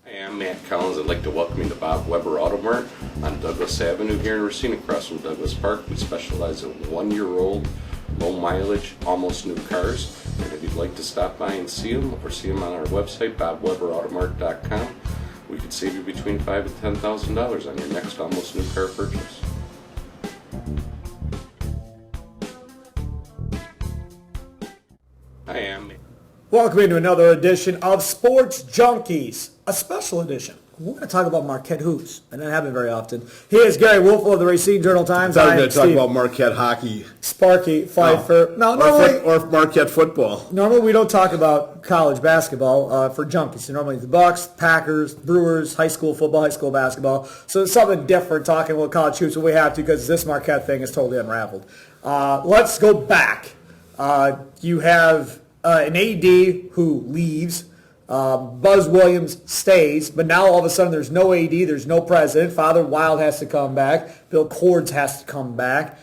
Hey, I'm Matt Collins. I'd like to welcome you to Bob Weber Auto Mart on Douglas Avenue here in Racine, across from Douglas Park. We specialize in 1-year-old, low mileage, almost new cars. And if you'd like to stop by and see them, or see them on our website, bobweberautomart.com, we could save you between $5,000 and $10,000 on your next almost new car purchase. I am. Welcome into another edition of Sports Junkies, a special edition. We're going to talk about Marquette hoops, and that happens very often. He is Gery Woelfel of the Racine Journal-Times. I thought we were going to talk about Marquette hockey. Sparky, Fifer. Or Marquette football. Normally we don't talk about college basketball for Junkies. So normally the Bucks, Packers, Brewers, high school football, high school basketball. So it's something different talking about college hoops, but we have to because this Marquette thing is totally unraveled. Let's go back. You have an AD who leaves. Buzz Williams stays, but now all of a sudden there's no AD, there's no president. Father Wild has to come back. Bill Cords has to come back.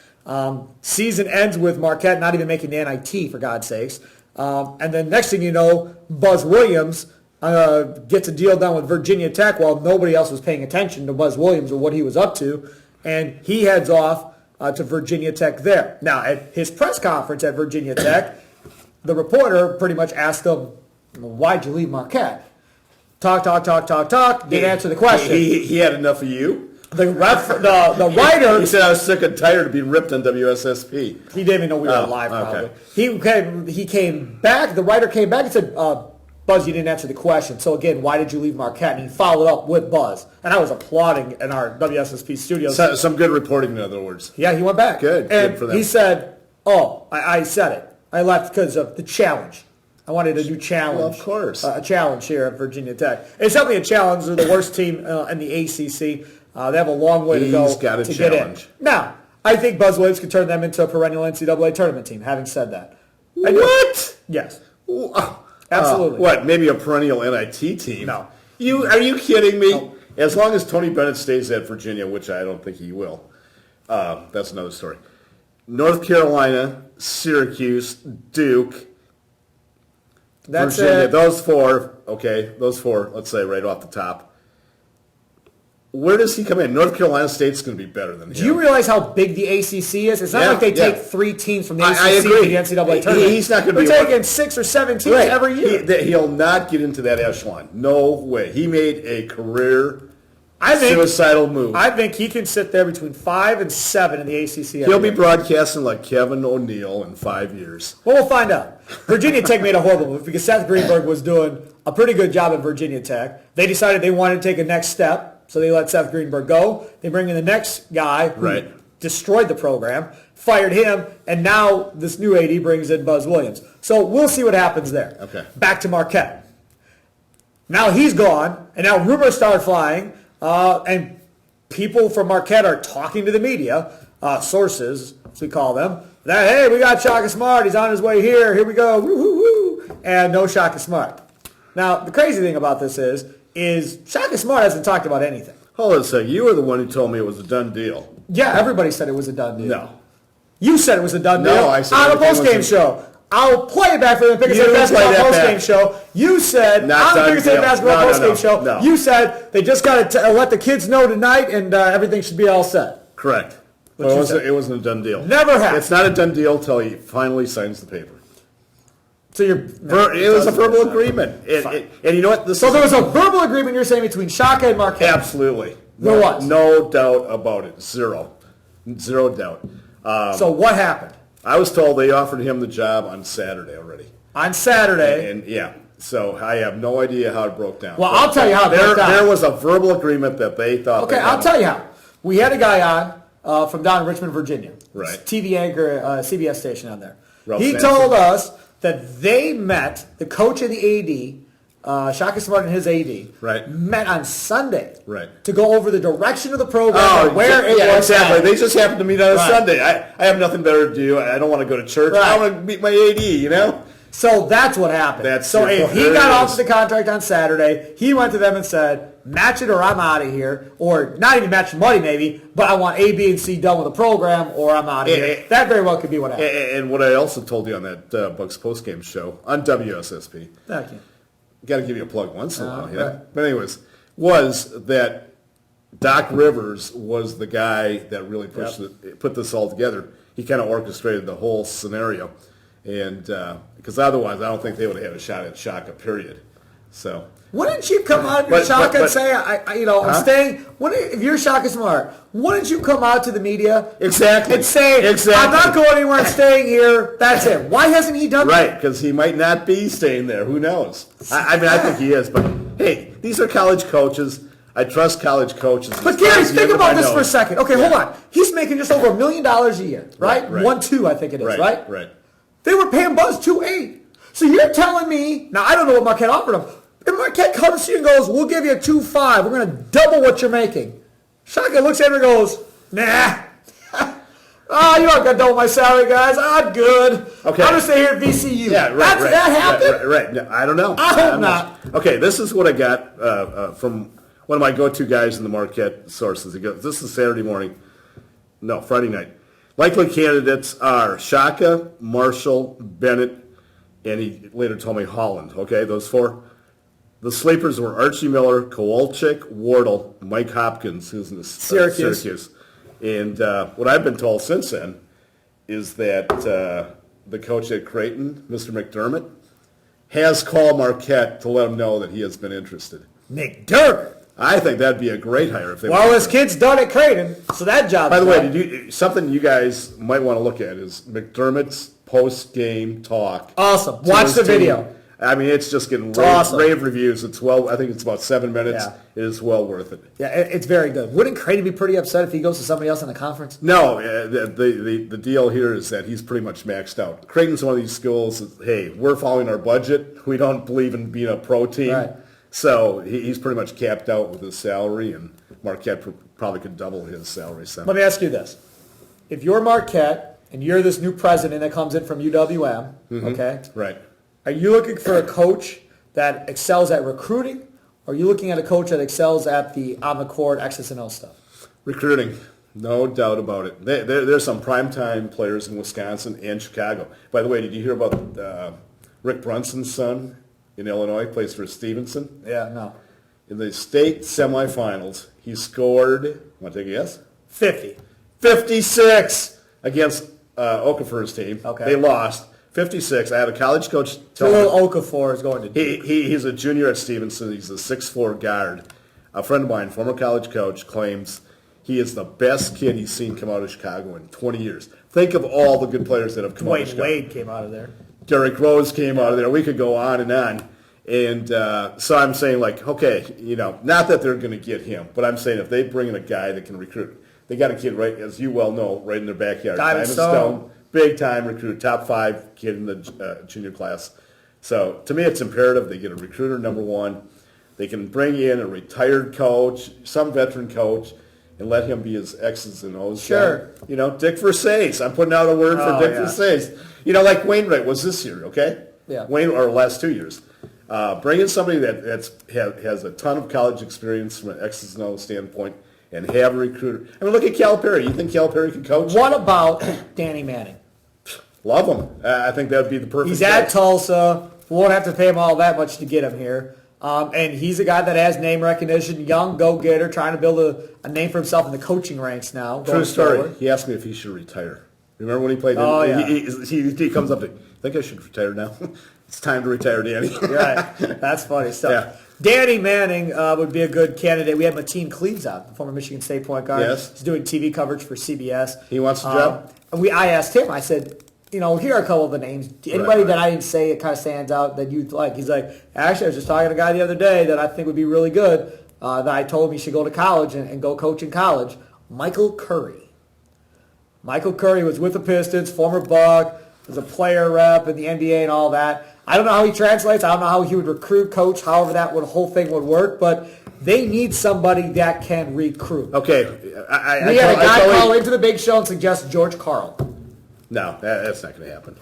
Season ends with Marquette not even making the NIT, for God's sakes. And then next thing you know, Buzz Williams gets a deal done with Virginia Tech while nobody else was paying attention to Buzz Williams or what he was up to. And he heads off to Virginia Tech there. Now, at his press conference at Virginia Tech, the reporter pretty much asked him, why'd you leave Marquette? Talk. Didn't answer the question. He had enough of you? The writer... He said I was sick and tired of being ripped on WSSP. He didn't even know we were live, probably. He came back, the writer came back and said, Buzz, you didn't answer the question. So again, why did you leave Marquette? And he followed up with Buzz. And I was applauding in our WSSP studios. Some good reporting, in other words. Yeah, he went back. Good for them. He said, I said it. I left because of the challenge. I wanted a new challenge. Well, of course. A challenge here at Virginia Tech. It's definitely a challenge. They're the worst team in the ACC. They have a long way to go to get in. Now, I think Buzz Williams could turn them into a perennial NCAA tournament team, having said that. What? Yes. Absolutely. What, maybe a perennial NIT team? No. Are you kidding me? No. As long as Tony Bennett stays at Virginia, which I don't think he will, that's another story. North Carolina, Syracuse, Duke, That's Virginia, it. those four, let's say right off the top. Where does he come in? North Carolina State's going to be better than him. Do you realize how big the ACC is? It's not like they take 3 teams from the ACC to the NCAA tournament. He's not going to be taking 6 or 7 teams every year. He'll not get into that echelon. No way. He made a career suicidal move. I think he can sit there between 5 and 7 in the ACC. He'll be broadcasting like Kevin O'Neill in 5 years. Well, we'll find out. Virginia Tech made a horrible move because Seth Greenberg was doing a pretty good job at Virginia Tech. They decided they wanted to take a next step. So they let Seth Greenberg go. They bring in the next guy who destroyed the program, fired him, and now this new AD brings in Buzz Williams. So we'll see what happens there. Okay. Back to Marquette. Now he's gone, and now rumors start flying, and people from Marquette are talking to the media, sources, as we call them, that, hey, we got Shaka Smart. He's on his way here. Here we go. Woo, woo, woo. And no Shaka Smart. Now, the crazy thing about this is Shaka Smart hasn't talked about anything. Hold on a second. You were the one who told me it was a done deal. Yeah, everybody said it was a done deal. No. You said it was a done deal. No, I said on a post-game show. I'll play it back for the Pickens Basketball post-game show. You said, on the Pickens Basketball post-game show, you said they just got to let the kids know tonight and everything should be all set. Correct. Well, it wasn't a done deal. Never happened. It's not a done deal until he finally signs the paper. So it was a verbal agreement. And you know what? So there was a verbal agreement, you're saying, between Shaka and Marquette? Absolutely. There was? No doubt about it. Zero doubt. So what happened? I was told they offered him the job on Saturday already. On Saturday? And so I have no idea how it broke down. Well, I'll tell you how it broke down. There was a verbal agreement that they thought. Okay, I'll tell you how. We had a guy on from down in Richmond, Virginia. Right. TV anchor, CBS station on there. Ralph He Sampson. told us that they met, the coach of the AD, Shaka Smart and his AD, met on Sunday to go over the direction of the program and where it was exactly. at. They just happened to meet on a Sunday. I have nothing better to do. I don't want to go to church. I want to meet my AD, you know? So that's what happened. So if he got off the contract on Saturday, he went to them and said, match it or I'm out of here. Or not even match the money maybe, but I want A, B, and C done with the program or I'm out of here. That very well could be what happened. And what I also told you on that Bucks postgame show on WSSP. Thank you. Got to give you a plug once in a while, yeah. But anyways, was that Doc Rivers was the guy that really put this all together. He kind of orchestrated the whole scenario, and because otherwise, I don't think they would have had a shot at Shaka. Period. So. Wouldn't you come out to Shaka and say, I'm staying? If you're Shaka Smart, wouldn't you come out to the media exactly and say, I'm not going anywhere, I'm staying here, that's it? Why hasn't he done that? Right, because he might not be staying there. Who knows? I think he is. But, hey, these are college coaches. I trust college coaches. But, Gery, think about this for a second. Okay, hold on. He's making just over $1 million a year, right? 1.2, I think it is, right? Right. They were paying Buzz 2.8. So you're telling me, now I don't know what Marquette offered him. If Marquette comes to you and goes, we'll give you a 2.5, we're going to double what you're making. Shaka looks at him and goes, nah. You aren't going to double my salary, guys. I'm good. Okay. I'm going to stay here at VCU. Yeah, right. That happened? Right. No, I don't know. I hope not. Okay, this is what I got from one of my go-to guys in the Marquette sources. He goes, this is Friday night. Likely candidates are Shaka, Marshall, Bennett, and he later told me Holland. Okay, those four. The sleepers were Archie Miller, Kowalczyk, Wardle, Mike Hopkins, who's in Syracuse. And what I've been told since then is that the coach at Creighton, Mr. McDermott, has called Marquette to let him know that he has been interested. McDermott? I think that'd be a great hire. If they his kid's done at Creighton, so that job. By the way, something you guys might want to look at is McDermott's post-game talk. Awesome. Watch the video. I mean, it's just getting rave reviews. I think it's about 7 minutes. Yeah. It is well worth it. Yeah, it's very good. Wouldn't Creighton be pretty upset if he goes to somebody else in the conference? No, the deal here is that he's pretty much maxed out. Creighton's one of these schools that, hey, we're following our budget. We don't believe in being a pro team. Right. So he's pretty much capped out with his salary, and Marquette probably could double his salary. So. Let me ask you this. If you're Marquette and you're this new president that comes in from UWM, okay? Right. Are you looking for a coach that excels at recruiting, or are you looking at a coach that excels at the on-the-court X's and O stuff? Recruiting, no doubt about it. There's some primetime players in Wisconsin and Chicago. By the way, did you hear about Rick Brunson's son in Illinois, plays for Stevenson? Yeah, no. In the state semifinals, he scored, want to take a guess? 50. 56 against Okafor's team. Okay. They lost. 56. I had a college coach tell me. me. Okafor is going to do. He's a junior at Stevenson. He's a 6'4 guard. A friend of mine, former college coach, claims he is the best kid he's seen come out of Chicago in 20 years. Think of all the good players that have come out of Chicago. Wade came out of there. Derrick Rose came out of there. We could go on and on. And so I'm saying, like, okay, not that they're going to get him, but I'm saying if they bring in a guy that can recruit, they got a kid, right, as you well know, right in their backyard. Diamond Stone. Big-time recruit, top 5 kid in the junior class. So, to me, it's imperative they get a recruiter, number one. They can bring in a retired coach, some veteran coach, and let him be his X's and O's. Sure. Dick Versace. I'm putting out a word for Dick Versace. Like Wainwright was this year, okay? Yeah. Or last 2 years. Bring in somebody that has a ton of college experience from an X's and O's standpoint and have a recruiter. I mean, look at Calipari. You think Calipari can coach? What about Danny Manning? Love him. I think that would be the perfect He's at Tulsa. We won't have to pay him all that much to get him here. And he's a guy that has name recognition, young go-getter, trying to build a name for himself in the coaching ranks now. True story. Forward. He asked me if he should retire. Remember when he played? Oh, yeah. He comes up to me, think I should retire now? It's time to retire, Danny. Right. That's funny stuff. Yeah. Danny Manning would be a good candidate. We had Mateen Cleaves on, the former Michigan State point guard. Yes. He's doing TV coverage for CBS. He wants the job? I asked him, I said, here are a couple of the names. Anybody that I didn't say it kind of stands out that you'd like? He's like, actually, I was just talking to a guy the other day that I think would be really good, that I told him he should go to college and go coach in college. Michael Curry. Michael Curry was with the Pistons, former Buck, was a player rep in the NBA and all that. I don't know how he translates. I don't know how he would recruit, coach, however whole thing would work, but they need somebody that can recruit. Okay. We had a guy call into the big show and suggest George Karl. No, that's not going to happen.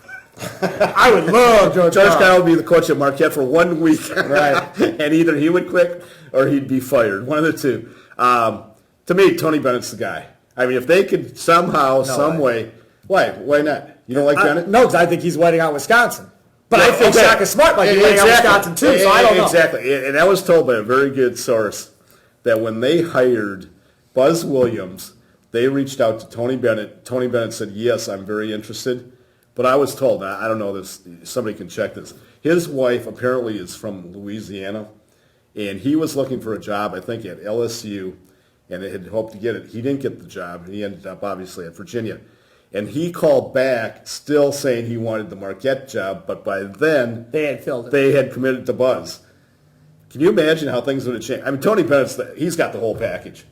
I would love George Karl would be the coach at Marquette for 1 week. Right. And either he would quit or he'd be fired. One of the two. To me, Tony Bennett's the guy. I mean, if they could somehow, some way. Why? Why not? You don't like Bennett? No, because I think he's waiting on Wisconsin. But I think Shaka Smart might be waiting on Wisconsin too, so I don't know. Exactly. And that was told by a very good source that when they hired Buzz Williams, they reached out to Tony Bennett. Tony Bennett said, yes, I'm very interested. But I was told, I don't know this, somebody can check this. His wife apparently is from Louisiana, and he was looking for a job, I think, at LSU, and had hoped to get it. He didn't get the job. He ended up, obviously, at Virginia. And he called back still saying he wanted the Marquette job, but by then They had filled it. they had committed to Buzz. Can you imagine how things would have changed? I mean, Tony Bennett's, he's got the whole package.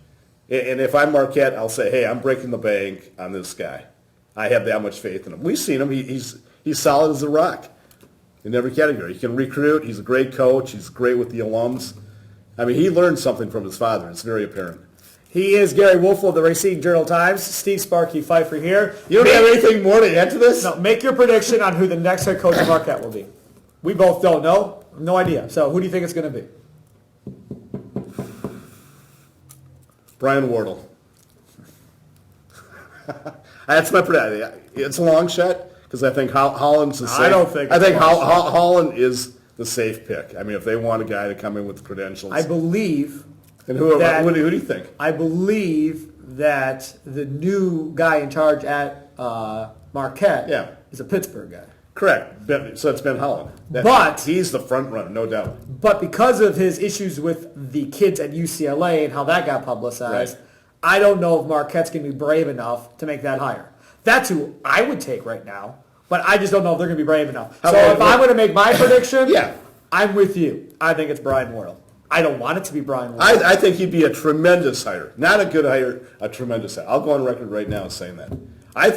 And if I'm Marquette, I'll say, hey, I'm breaking the bank on this guy. I have that much faith in him. We've seen him. He's solid as a rock in every category. He can recruit. He's a great coach. He's great with the alums. I mean, he learned something from his father. It's very apparent. He is Gery Woelfel of the Racine Journal-Times. Steve Sparky Fifer here. You don't have anything more to add to this? No, make your prediction on who the next head coach of Marquette will be. We both don't know. No idea. So who do you think it's going to be? Brian Wardle. That's my prediction. It's a long shot because I think Holland's the safe. I don't think I it's think a long shot. Holland is the safe pick. I mean, if they want a guy to come in with credentials. I believe. And who that- do you think? I believe that the new guy in charge at Marquette is a Pittsburgh guy. Correct. So it's Ben Holland. But he's the front runner, no doubt. But because of his issues with the kids at UCLA and how that got publicized, Right. I don't know if Marquette's going to be brave enough to make that hire. That's who I would take right now, but I just don't know if they're going to be brave enough. So if I'm going to make my prediction, I'm with you. I think it's Brian Wardle. I don't want it to be Brian Wardle. I think he'd be a tremendous hire. Not a good hire, a tremendous hire. I'll go on record right now saying that. I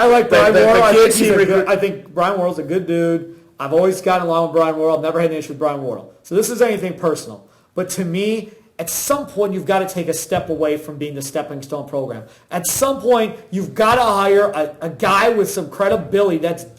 like Brian Wardle. Wardle. I think Brian Wardle's a good dude. I've always gotten along with Brian Wardle. I've never had an issue with Brian Wardle. So this isn't anything personal. But to me, at some point, you've got to take a step away from being the stepping stone program. At some point, you've got to hire a guy with some credibility.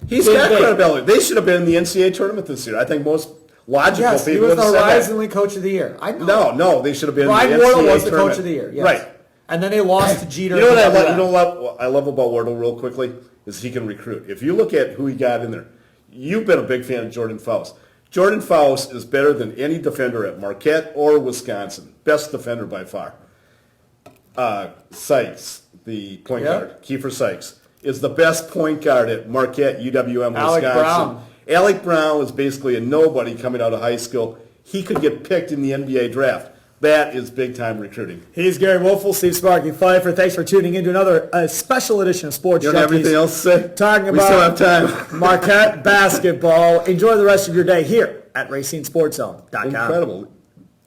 He's got credibility. They should have been in the NCAA tournament this year. I think most logical yes, people he was would the have said Horizon League Coach of the Year. I know. No, they should have been Brian in the NCAA Wardle was the tournament. Coach of the Year. Yes. Right. And then they lost to Jeter. You know what I love about Wardle real quickly is he can recruit. If you look at who he got in there, you've been a big fan of Jordan Faust. Jordan Faust is better than any defender at Marquette or Wisconsin. Best defender by far. Sykes, the point guard, Kiefer Sykes, is the best point guard at Marquette, UWM, Wisconsin. Alec Brown is basically a nobody coming out of high school. He could get picked in the NBA draft. That is big-time recruiting. He's Gery Woelfel, Steve Sparky Fifer. Thanks for tuning in to another special edition of Sports You don't have Junkies. anything else to say? Talking We about still have time. Marquette basketball. Enjoy the rest of your day here at RacineSportsZone.com. Incredible.